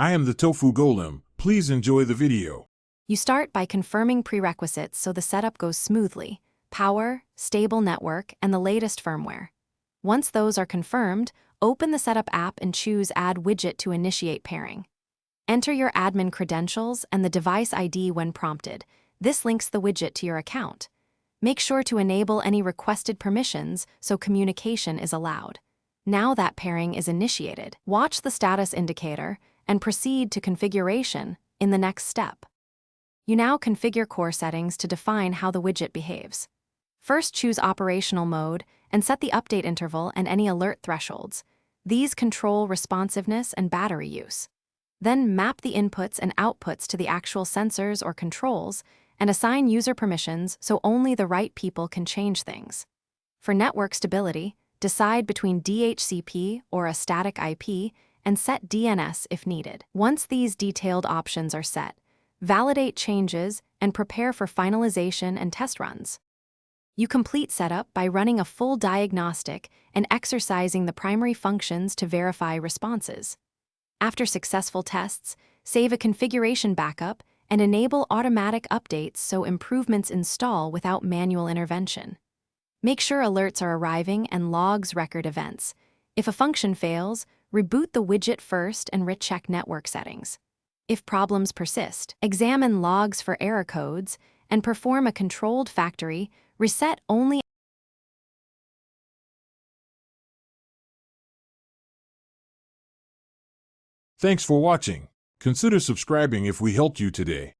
I am the Tofu Golem. Please enjoy the video. You start by confirming prerequisites so the setup goes smoothly: power, stable network, and the latest firmware. Once those are confirmed, open the Setup app and choose Add Widget to initiate pairing. Enter your admin credentials and the device ID when prompted. This links the widget to your account. Make sure to enable any requested permissions so communication is allowed. Now that pairing is initiated, watch the status indicator and proceed to configuration in the next step. You now configure core settings to define how the widget behaves. First, choose operational mode and set the update interval and any alert thresholds. These control responsiveness and battery use. Then map the inputs and outputs to the actual sensors or controls and assign user permissions so only the right people can change things. For network stability, decide between DHCP or a static IP and set DNS if needed. Once these detailed options are set, validate changes and prepare for finalization and test runs. You complete setup by running a full diagnostic and exercising the primary functions to verify responses. After successful tests, save a configuration backup and enable automatic updates so improvements install without manual intervention. Make sure alerts are arriving and logs record events. If a function fails, reboot the widget first and recheck network settings. If problems persist, examine logs for error codes and perform a controlled factory reset only. Thanks for watching. Consider subscribing if we helped you today.